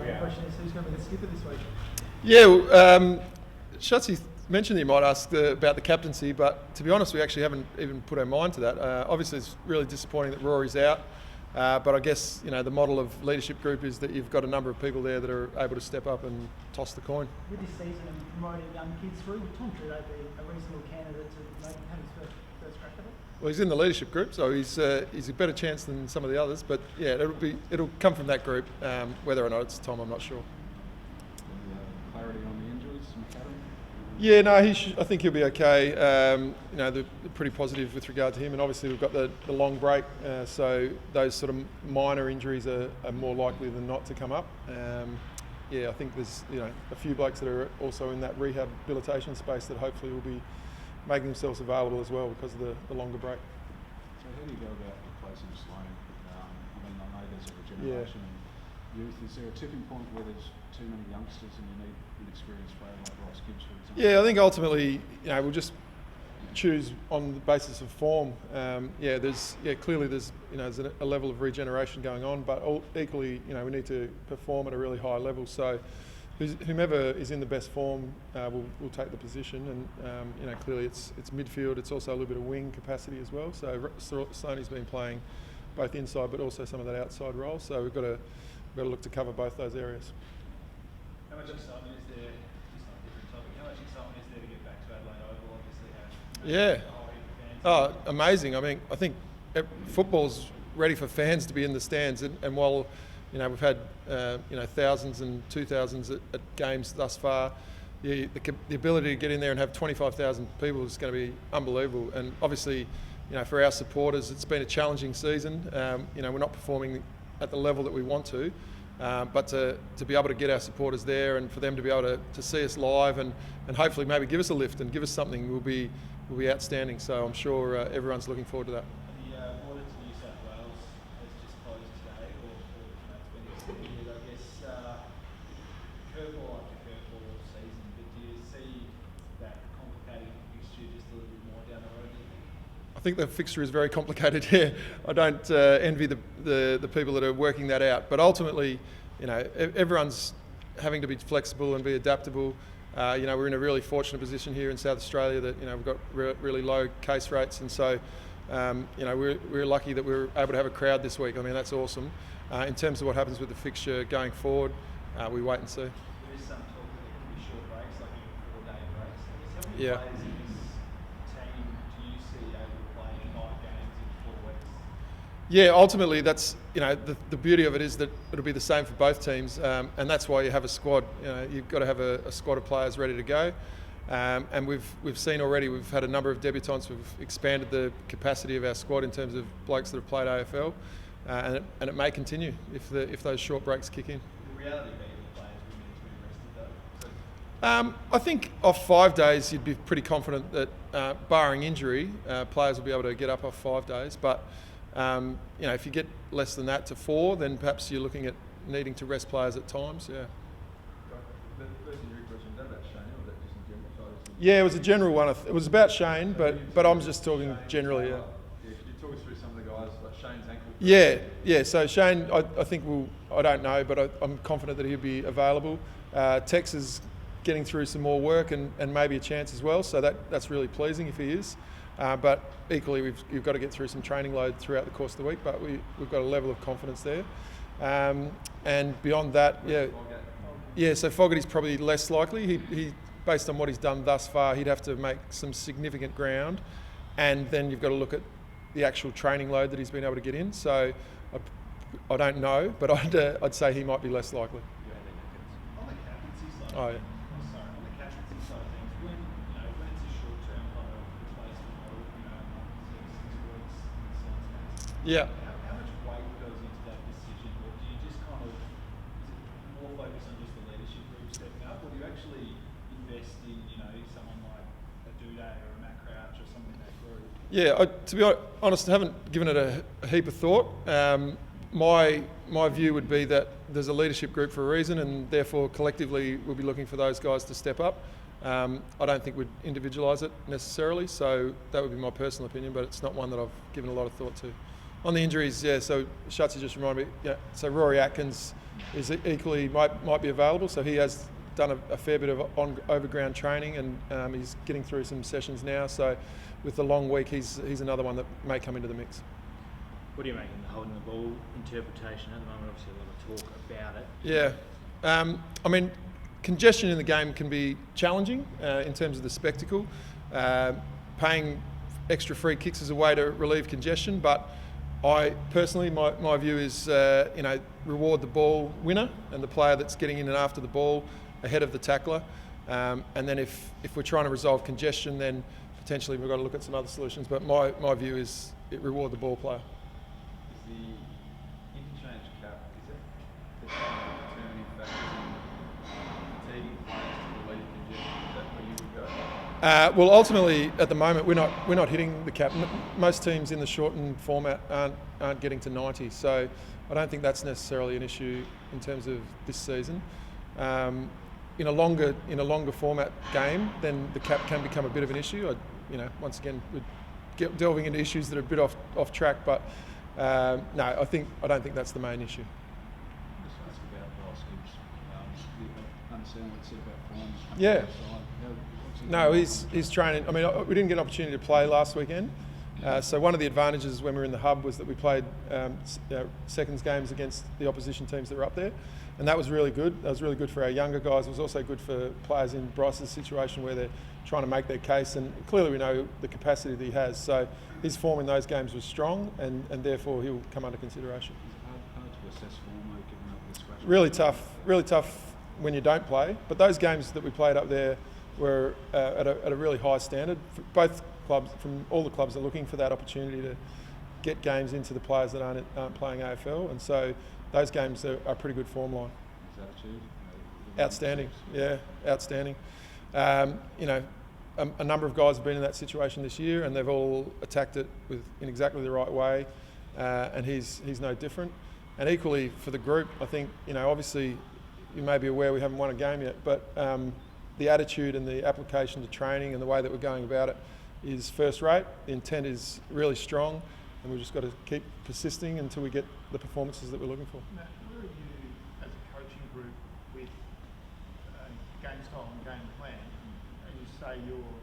My question is, who's going to be the skipper this week? Yeah, Shutsy mentioned he might ask about the captaincy, but to be honest, we actually haven't even put our mind to that. Obviously, it's really disappointing that Rory's out, but I guess the model of leadership group is that you've got a number of people there that are able to step up and toss the coin. With this season and promoting young kids through, would Tom Trudeau be a reasonable candidate to have his first crack at it? Well, he's in the leadership group, so he's a better chance than some of the others. But yeah, it'll come from that group. Whether or not it's Tom, I'm not sure. Clarity on the injuries from Cadden? Yeah, no, I think he'll be okay. They're pretty positive with regard to him, and obviously we've got the long break, so those sort of minor injuries are more likely than not to come up. I think there's a few blokes that are also in that rehabilitation space that hopefully will be making themselves available as well because of the longer break. So how do you go about replacing Sloane? I know there's a regeneration in youth. Is there a tipping point where there's too many youngsters and you need an experienced player like Ross Gibbs, for example? Yeah, I think ultimately we'll just choose on the basis of form. Clearly there's a level of regeneration going on, but equally we need to perform at a really high level. So whomever is in the best form will take the position, and clearly it's midfield. It's also a little bit of wing capacity as well. So Sony's been playing both inside, but also some of that outside role. So we've got to look to cover both those areas. How much excitement is there? Just on a different topic. How much excitement is there to get back to Adelaide Oval? Obviously, amazing. I mean, I think football's ready for fans to be in the stands, and while we've had thousands and 2,000s at games thus far, the ability to get in there and have 25,000 people is going to be unbelievable. And obviously, for our supporters, it's been a challenging season. We're not performing at the level that we want to, but to be able to get our supporters there and for them to be able to see us live and hopefully maybe give us a lift and give us something will be outstanding. So I'm sure everyone's looking forward to that. The border to New South Wales has just closed today, or it's been extended. I guess curveball after curveball all season, but do you see that complicating fixture just a little bit more down the road, do you think? I think the fixture is very complicated here. I don't envy the people that are working that out, but ultimately, everyone's having to be flexible and be adaptable. We're in a really fortunate position here in South Australia that we've got really low case rates, and so we're lucky that we're able to have a crowd this week. I mean, that's awesome. In terms of what happens with the fixture going forward, we wait and see. There is some talk that there could be short breaks, like even 4-day breaks. How many Yeah. players in this team do you see able to play 5 games in 4 weeks? Yeah, ultimately that's the beauty of it is that it'll be the same for both teams, and that's why you have a squad. You've got to have a squad of players ready to go, and we've seen already. We've had a number of debutants. We've expanded the capacity of our squad in terms of blokes that have played AFL, and it may continue if those short breaks kick in. The reality being the players will need to be rested though. I think off 5 days you'd be pretty confident that barring injury, players will be able to get up off 5 days, but if you get less than that to 4, then perhaps you're looking at needing to rest players at times. Yeah. Yeah, it was a general one. It was about Shane, but I'm just talking generally. Yeah. Could you talk us through some of the guys like Shane's ankle? Yeah. So Shane, I think I don't know, but I'm confident that he'll be available. Tex is getting through some more work and maybe a chance as well. So that's really pleasing if he is. But equally, we've got to get through some training load throughout the course of the week. But we've got a level of confidence there. And beyond that, so Fogarty's probably less likely. He based on what he's done thus far, he'd have to make some significant ground, and then you've got to look at the actual training load that he's been able to get in. So I don't know, but I'd say he might be less likely. On the captaincy side. Oh yeah. On the captaincy side of things, when it's a short-term kind of replacement, or 6 weeks in the sense, Yeah. how much weight goes into that decision, or do you just kind of is it more focused on just the leadership group stepping up, or do you actually invest in someone like a Duday or a Matt Crouch or someone in that group? Yeah, to be honest, I haven't given it a heap of thought. My view would be that there's a leadership group for a reason, and therefore collectively we'll be looking for those guys to step up. I don't think we'd individualise it necessarily, so that would be my personal opinion, but it's not one that I've given a lot of thought to. On the injuries, yeah. So Shutsy just reminded me. Yeah. So Rory Atkins is equally might be available. So he has done a fair bit of overground training, and he's getting through some sessions now. So with the long week, he's another one that may come into the mix. What do you make of the holding the ball interpretation at the moment? Obviously, a lot of talk about it. Yeah. I mean, congestion in the game can be challenging in terms of the spectacle. Paying extra free kicks is a way to relieve congestion, but I personally, my view is, reward the ball winner and the player that's getting in and after the ball ahead of the tackler. And then if we're trying to resolve congestion, then potentially we've got to look at some other solutions. But my view is reward the ball player. Is the interchange cap, is it the determining factor in fatiguing players to relieve congestion? Is that where you would go? Well, ultimately, at the moment, we're not hitting the cap. Most teams in the shortened format aren't getting to 90, so I don't think that's necessarily an issue in terms of this season. In a longer format game, then the cap can become a bit of an issue. Once again, we're delving into issues that are a bit off track, but no, I don't think that's the main issue. Just ask about Ross Gibbs. Understand what you said about form. Yeah. No, he's training. I mean, we didn't get an opportunity to play last weekend. So one of the advantages when we were in the hub was that we played seconds games against the opposition teams that were up there, and that was really good. That was really good for our younger guys. It was also good for players in Bryce's situation where they're trying to make their case, and clearly we know the capacity that he has. So his form in those games was strong, and therefore he'll come under consideration. It's hard to assess form given up the scratch. Really tough when you don't play. But those games that we played up there were at a really high standard. Both clubs, from all the clubs, are looking for that opportunity to get games into the players that aren't playing AFL, and so those games are a pretty good form line. Is that achieved? Outstanding, yeah, outstanding. A number of guys have been in that situation this year, and they've all attacked it in exactly the right way, and he's no different. And equally for the group, I think obviously you may be aware we haven't won a game yet, but the attitude and the application to training and the way that we're going about it is first rate. The intent is really strong, and we've just got to keep persisting until we get the performances that we're looking for. Matt, where are you as a coaching group with game style and game plan? And you say you're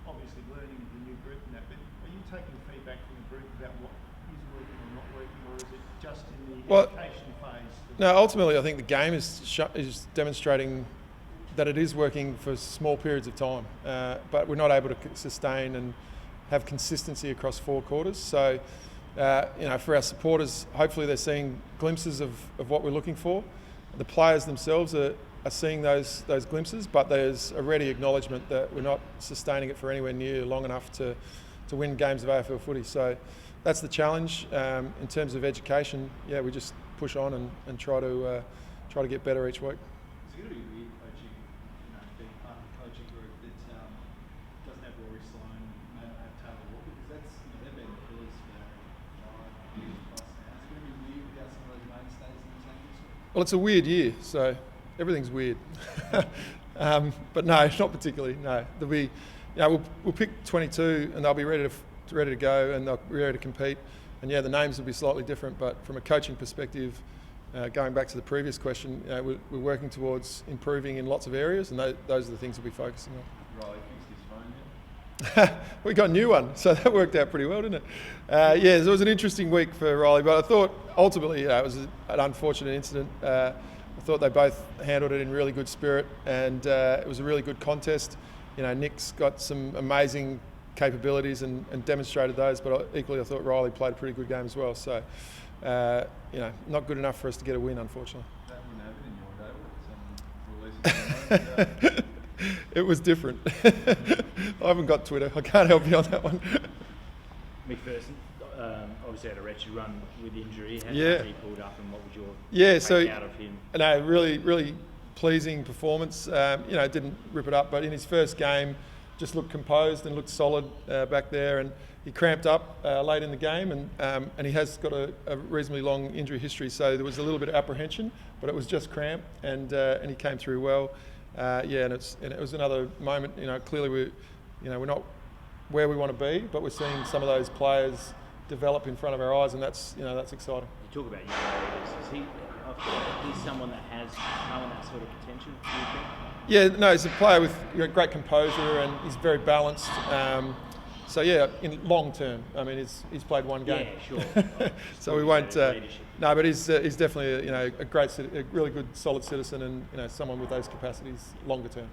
obviously learning with the new group and that, but are you taking feedback from the group about what is working or not working, or is it just in the education phase? No, ultimately I think the game is demonstrating that it is working for small periods of time, but we're not able to sustain and have consistency across 4 quarters. So, for our supporters, hopefully they're seeing glimpses of what we're looking for. The players themselves are seeing those glimpses, but there's a ready acknowledgement that we're not sustaining it for anywhere near long enough to win games of AFL footy. So that's the challenge. In terms of education, yeah, we just push on and try to get better each week. It's going to be weird coaching, being part of a coaching group that doesn't have Rory Sloane, may not have Taylor Walker, because they've been the pillars for 5 years plus now. It's going to be weird without some of those mainstays in the team. Well, it's a weird year, so everything's weird. But no, not particularly. No, there'll be, we'll pick 22, and they'll be ready to go, and they'll be ready to compete. And yeah, the names will be slightly different, but from a coaching perspective, going back to the previous question, we're working towards improving in lots of areas, and those are the things we'll be focusing on. Riley fixed his phone yet? We got a new one, so that worked out pretty well, didn't it? It was an interesting week for Riley, but I thought ultimately it was an unfortunate incident. I thought they both handled it in really good spirit, and it was a really good contest. Nick's got some amazing capabilities and demonstrated those, but equally I thought Riley played a pretty good game as well. So, not good enough for us to get a win, unfortunately. That wouldn't happen in your day, would it? It was different. I haven't got Twitter. I can't help you on that one. McPherson obviously had a wretched run with injury. How he pulled up, and what would your take out of him? No, really pleasing performance. Didn't rip it up, but in his first game, just looked composed and looked solid back there. And he cramped up late in the game, and he has got a reasonably long injury history. So there was a little bit of apprehension, but it was just cramp, and he came through well. And it was another moment. Clearly we're not where we want to be, but we're seeing some of those players develop in front of our eyes, and that's exciting. You talk about young leaders. Is he? I feel like he's someone that has shown that sort of potential. Do you think? Yeah, no, he's a player with great composure, and he's very balanced. So yeah, in long term, I mean, he's played one game. Yeah, sure. So we won't. No, but he's definitely a really good, solid citizen, and someone with those capacities longer term.